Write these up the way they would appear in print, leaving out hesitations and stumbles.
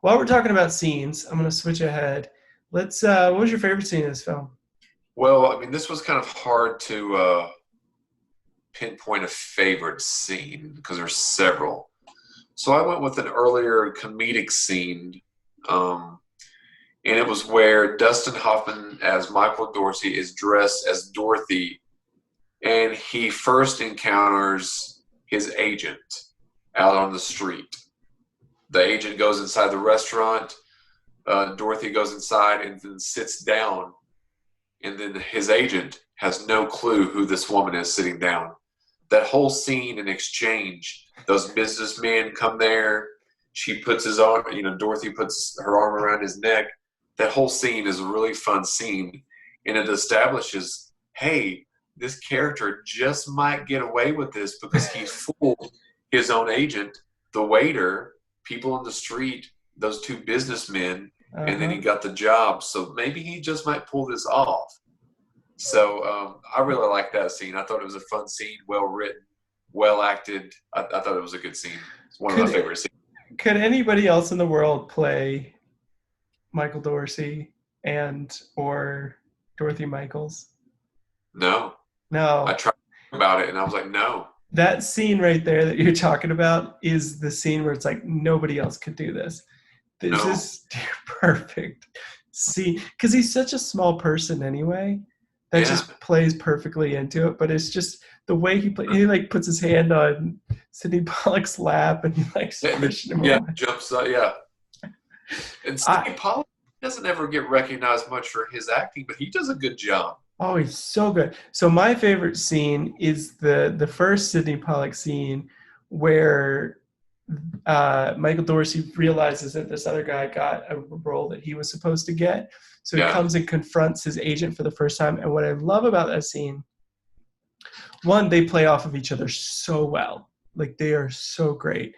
while we're talking about scenes, I'm going to switch ahead. What was your favorite scene in this film? Well, I mean, this was kind of hard to pinpoint a favorite scene because there's several. So I went with an earlier comedic scene, um, and it was where Dustin Hoffman as Michael Dorsey is dressed as Dorothy, and he first encounters his agent out on the street. The agent goes inside the restaurant. Dorothy goes inside and then sits down, and then his agent has no clue who this woman is sitting down. That whole scene and exchange, those businessmen come there. She puts his arm, Dorothy puts her arm around his neck. That whole scene is a really fun scene, and it establishes, hey, this character just might get away with this because he fooled his own agent, the waiter, people on the street, those two businessmen, and then he Uh-huh. got the job. So maybe he just might pull this off. So I really like that scene. I thought it was a fun scene, well written, well acted. I thought it was a good scene. It's one of my Could favorite scenes. could anybody else in the world play Michael Dorsey and or Dorothy Michaels? No, I No. tried about it and I was like, no, That scene right there that you're talking about is the scene where it's like nobody else could do this. This no, is perfect. See, because he's such a small person anyway, that yeah, just plays perfectly into it. But it's just the way he play. He like puts his hand on Sidney Pollock's lap and he like and then, pushing him yeah, away. jumps up, yeah. And I Steve Pollock doesn't ever get recognized much for his acting, but he does a good job. Oh, he's so good. So my favorite scene is the first Sidney Pollock scene where Michael Dorsey realizes that this other guy got a role that he was supposed to get. So he Yeah, comes and confronts his agent for the first time. And what I love about that scene, one, they play off of each other so well. Like they are so great.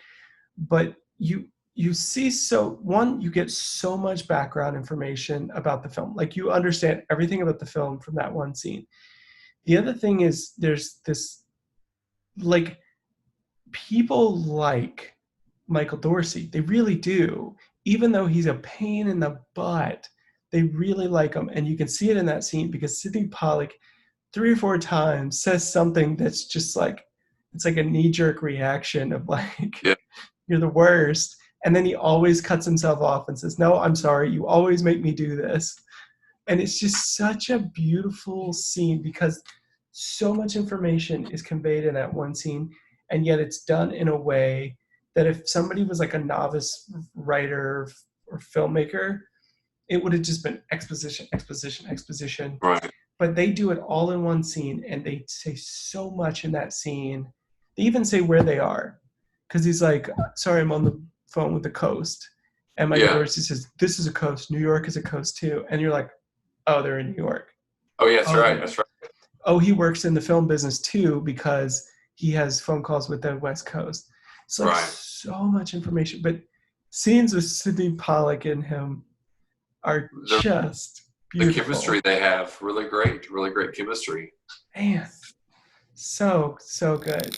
But you see, so one, you get so much background information about the film. Like you understand everything about the film from that one scene. The other thing is there's this, like, people like Michael Dorsey. They really do. Even though he's a pain in the butt, they really like him. And you can see it in that scene because Sidney Pollock 3 or 4 times says something that's just like, it's like a knee-jerk reaction of like, yeah. you're the worst. And then he always cuts himself off and says, no, I'm sorry. You always make me do this. And it's just such a beautiful scene because so much information is conveyed in that one scene. And yet it's done in a way that if somebody was like a novice writer or filmmaker, it would have just been exposition, exposition, exposition. Right. But they do it all in one scene and they say so much in that scene. They even say where they are. Because he's like, sorry, I'm on the phone with the coast. And Michael Yeah. Dorsey says, this is a coast. New York is a coast too. And you're like, oh, they're in New York. Oh, yeah, that's Oh, right. That's right. oh, he works in the film business too because he has phone calls with the West Coast. It's like Right. so much information. But scenes with Sidney Pollock and him are The just the chemistry beautiful. they have, really great chemistry. Man, so, so good.